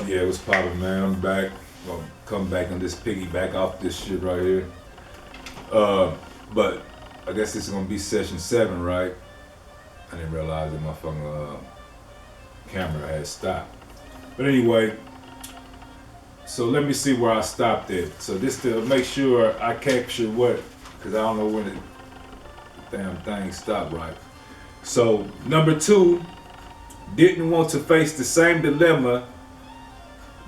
Yeah, what's poppin', man? I'm back. Well, come back and just piggyback off this shit right here. But I guess this is gonna be session 7, right? I didn't realize that my fucking camera had stopped. But anyway, so let me see where I stopped at. So this to make sure I capture what, because I don't know when the damn thing stopped, right? So number 2 didn't want to face the same dilemma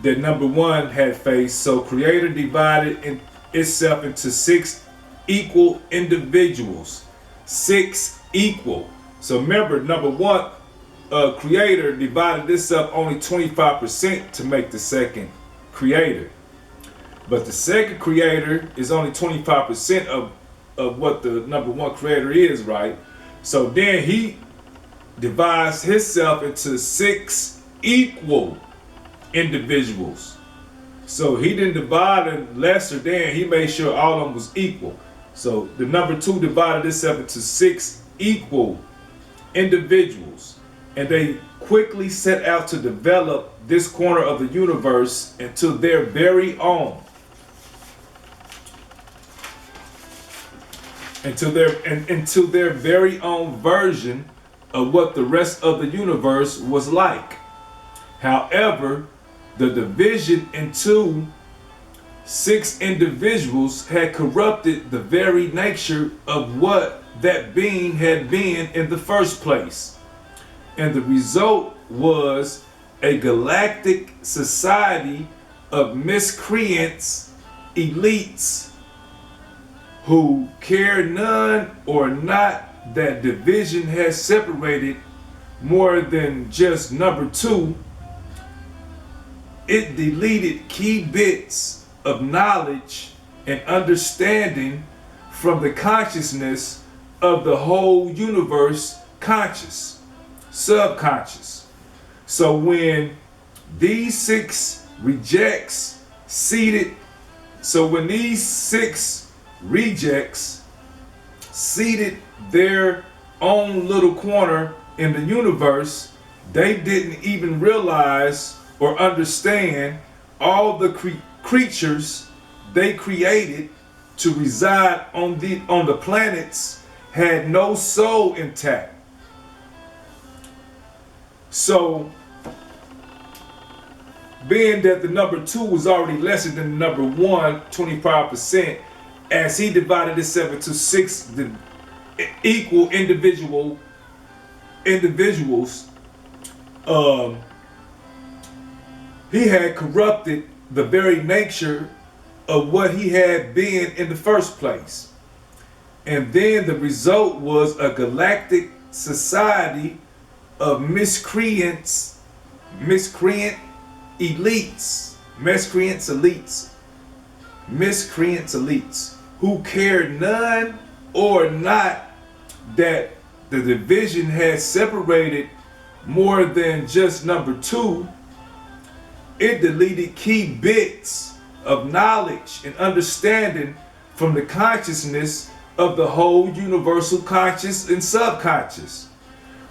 that number 1 had faced, so creator divided itself into 6 equal individuals. 6 equal. So remember, number 1 creator divided this up only 25% to make the second creator. But the second creator is only 25% of what the number 1 creator is, right? So then he divides himself into 6 equal individuals. So he didn't divide it lesser than, he made sure all of them was equal. So the number 2 divided itself into 6 equal individuals. And they quickly set out to develop this corner of the universe into their very own. Into their very own version of what the rest of the universe was like. However, the division into 6 individuals had corrupted the very nature of what that being had been in the first place. And the result was a galactic society of miscreants, elites, who care none or not that division has separated more than just number 2. It deleted key bits of knowledge and understanding from the consciousness of the whole universe, conscious, subconscious. So when these 6 rejects seated, when these 6 rejects seated their own little corner in the universe, they didn't even realize or understand all the creatures they created to reside on the planets had no soul intact. So, being that the number 2 was already lesser than the number 1, 25%, as he divided itself into 6 equal individuals, he had corrupted the very nature of what he had been in the first place. And then the result was a galactic society of miscreant elites, who cared none or not that the division had separated more than just number 2. It deleted key bits of knowledge and understanding from the consciousness of the whole universal conscious and subconscious.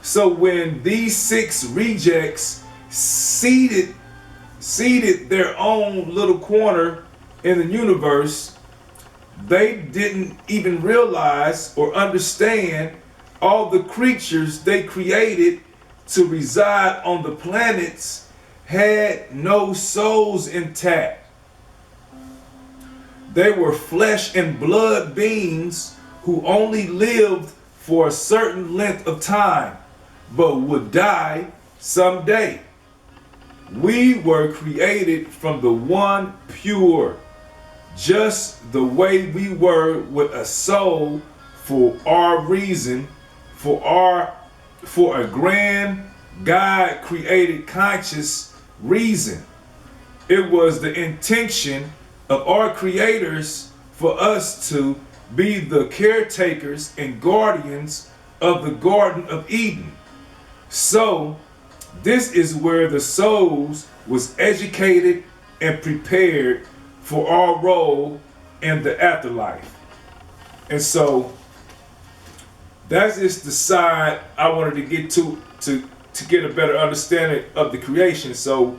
So when these 6 rejects seated their own little corner in the universe, they didn't even realize or understand all the creatures they created to reside on the planets had no souls intact. They were flesh and blood beings who only lived for a certain length of time, but would die someday. We were created from the one pure, just the way we were, with a soul for our reason, for a grand God created conscious reason. It was the intention of our creators for us to be the caretakers and guardians of the Garden of Eden. So this is where the souls was educated and prepared for our role in the afterlife. And so that's just the side I wanted to get to get a better understanding of the creation. So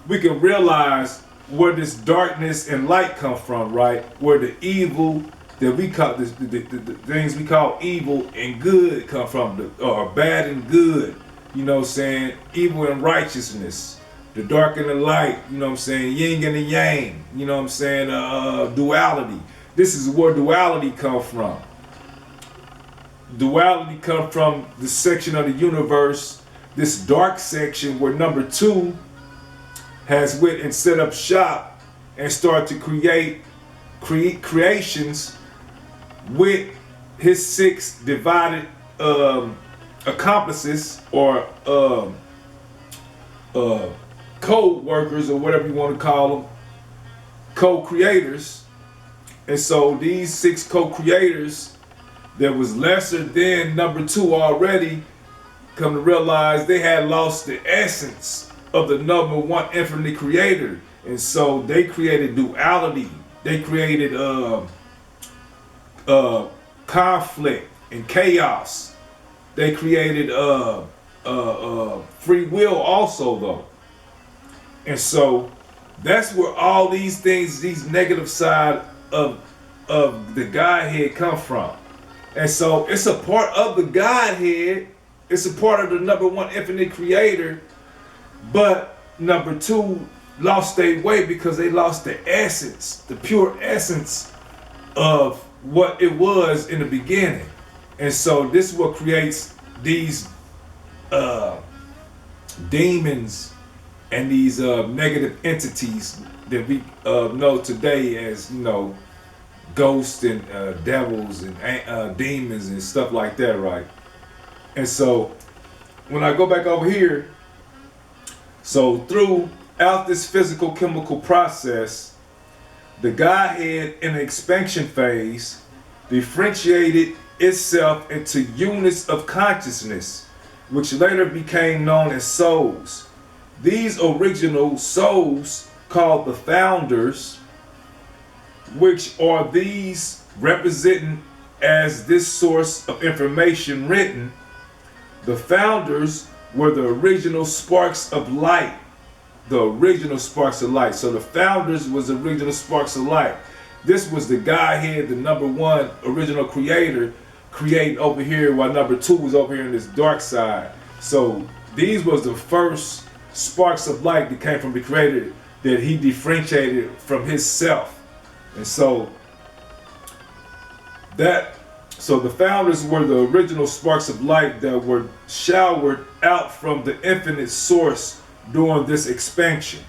we can realize where this darkness and light come from, right? Where the evil that we call the things we call evil and good come from, or bad and good. You know what I'm saying? Evil and righteousness, the dark and the light. You know what I'm saying? Yin and the yang. You know what I'm saying? Duality. This is where duality come from. Duality come from the section of the universe, this dark section where number two has went and set up shop and start to create creations with his six divided accomplices or co-workers or whatever you want to call them, co-creators. And so these six co-creators that was lesser than number two already come to realize they had lost the essence of the number one infinite creator. And so they created duality. They created conflict and chaos. They created free will also though. And so that's where all these things, these negative side of the Godhead come from. And so it's a part of the Godhead. It's a part of the number one infinite creator. But number two lost their way because they lost the essence, the pure essence of what it was in the beginning. And so this is what creates these demons and these negative entities that we know today as, you know, ghosts and devils and demons and stuff like that, right? And so when I go back over here, so throughout this physical chemical process, the Godhead in the expansion phase differentiated itself into units of consciousness, which later became known as souls. These original souls, called the founders, which are these representing as this source of information written, the founders were the original sparks of light. The original sparks of light. So the founders was the original sparks of light. This was the Godhead, the number one original creator, creating over here, while number two was over here in this dark side. So these was the first sparks of light that came from the creator that he differentiated from his self. And so the founders were the original sparks of light that were showered out from the infinite source during this expansion.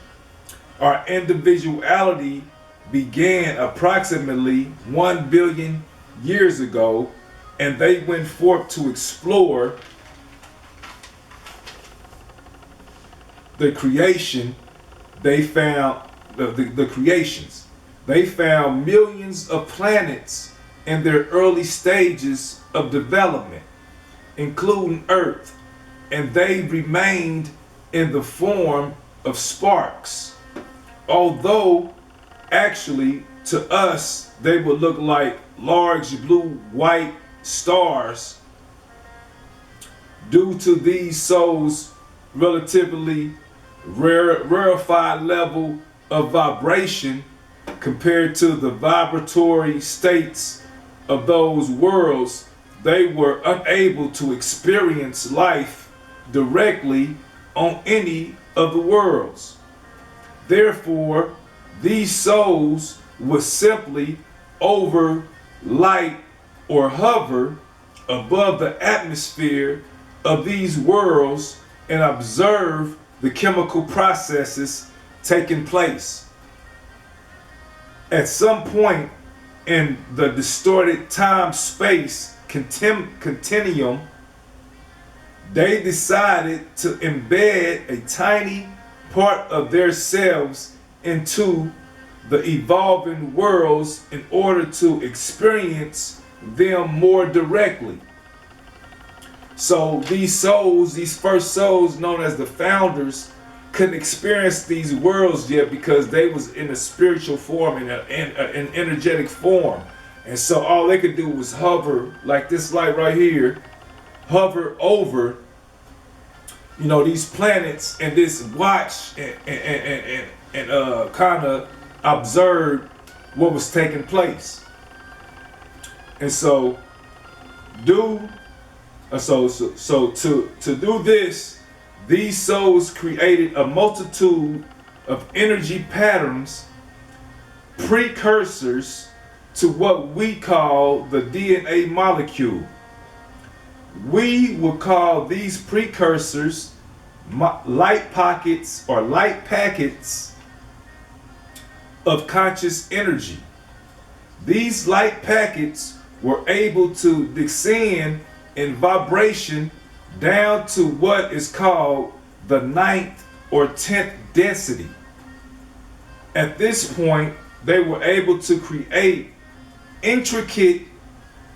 Our individuality began approximately 1 billion years ago, and they went forth to explore the creation. They found the creations. They found millions of planets in their early stages of development, including Earth, and they remained in the form of sparks. Although actually to us they would look like large blue-white stars, due to these souls' relatively rarefied level of vibration compared to the vibratory states of those worlds, they were unable to experience life directly on any of the worlds. Therefore, these souls would simply overlight or hover above the atmosphere of these worlds and observe the chemical processes taking place. At some point in the distorted time-space continuum, they decided to embed a tiny part of their selves into the evolving worlds in order to experience them more directly. So these souls, these first souls known as the founders, couldn't experience these worlds yet because they was in a spiritual form, in an energetic form. And so all they could do was hover, like this light right here, hover over you know, these planets and this watch and kind of observed what was taking place. And so to do this, these souls created a multitude of energy patterns, precursors to what we call the DNA molecule. We would call these precursors light pockets or light packets of conscious energy. These light packets were able to descend in vibration down to what is called the 9th or 10th density. At this point, they were able to create intricate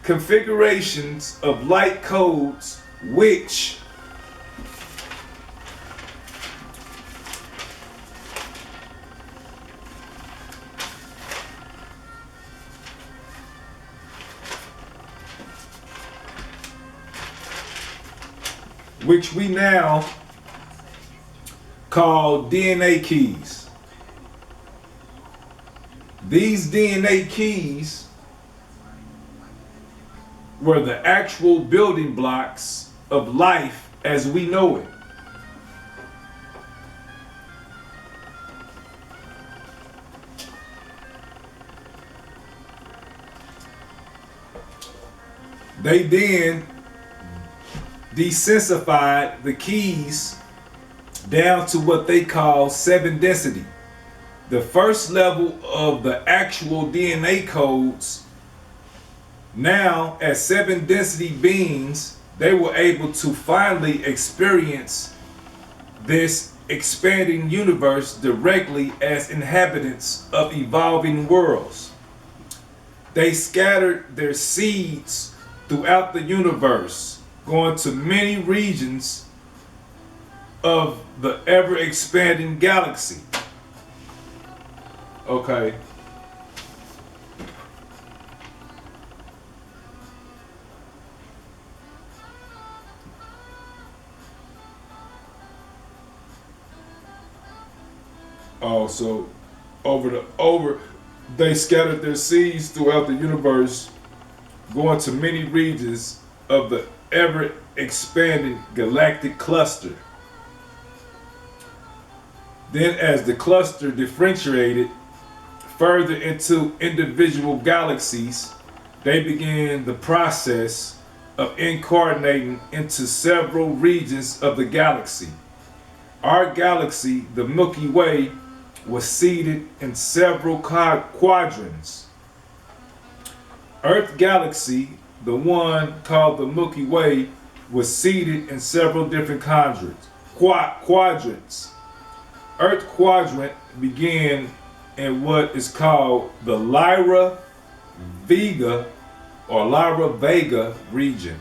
configurations of light codes which we now call DNA keys. These DNA keys were the actual building blocks of life as we know it. They then desensified the keys down to what they call 7 density. The first level of the actual DNA codes. Now, as 7 density beings, they were able to finally experience this expanding universe directly as inhabitants of evolving worlds. They scattered their seeds throughout the universe, going to many regions of the ever-expanding galaxy. Okay. Oh, so they scattered their seeds throughout the universe, going to many regions of the ever-expanding galactic cluster. Then as the cluster differentiated further into individual galaxies, they began the process of incarnating into several regions of the galaxy. Our galaxy, the Milky Way, was seated in several quadrants. Earth galaxy, the one called the Milky Way, was seated in several different quadrants. Earth quadrant began in what is called the Lyra Vega or Lyra Vega region.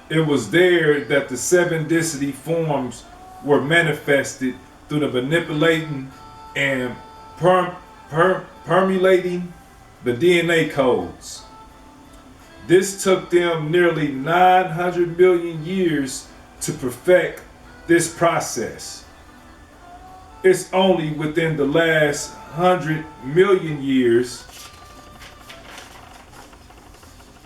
It was there that the 7 density forms were manifested through the manipulating and permulating the DNA codes. This took them nearly 900 million years to perfect this process. It's only within the last 100 million years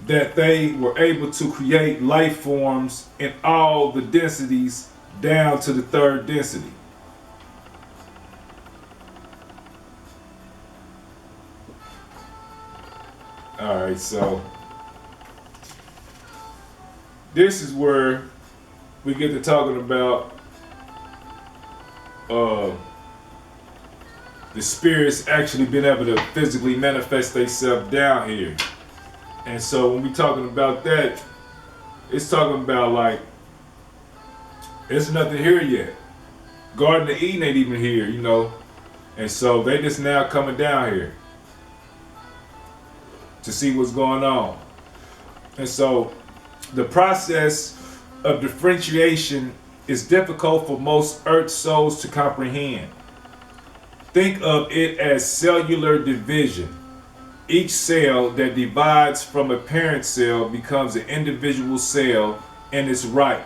that they were able to create life forms in all the densities down to the 3rd density. All right, so this is where we get to talking about the spirits actually being able to physically manifest themselves down here. And so when we talking about that, it's talking about like, there's nothing here yet. Garden of Eden ain't even here, you know. And so they just now coming down here to see what's going on. And so the process of differentiation is difficult for most Earth souls to comprehend. Think of it as cellular division. Each cell that divides from a parent cell becomes an individual cell in its right.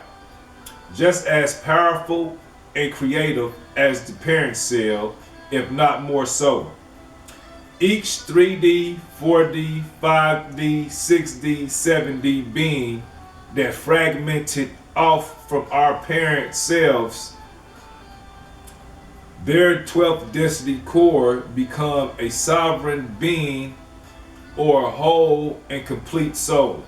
just as powerful and creative as the parent cell, if not more so. Each 3D, 4D, 5D, 6D, 7D being that fragmented off from our parent selves, their 12th density core become a sovereign being or a whole and complete soul.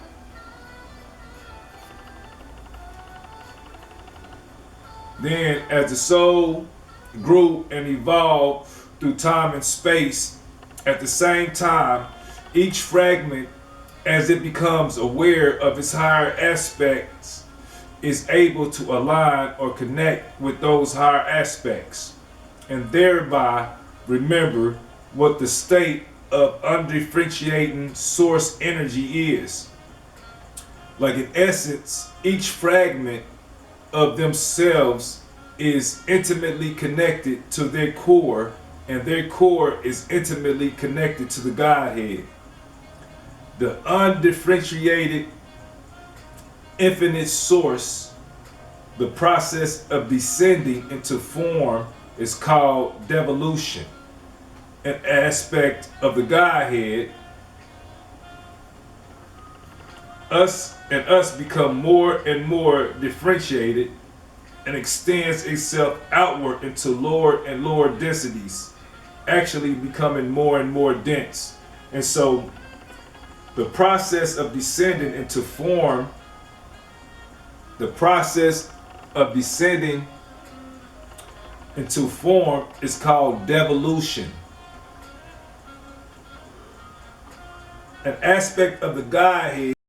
Then, as the soul grew and evolved through time and space, at the same time, each fragment, as it becomes aware of its higher aspects, is able to align or connect with those higher aspects, and thereby remember what the state of undifferentiating source energy is. Like in essence, each fragment of themselves is intimately connected to their core, and their core is intimately connected to the Godhead. The undifferentiated infinite source, the process of descending into form, is called devolution. An aspect of the Godhead, us become more and more differentiated and extends itself outward into lower and lower densities, actually becoming more and more dense. And so the process of descending into form, the process of descending into form is called devolution. An aspect of the Godhead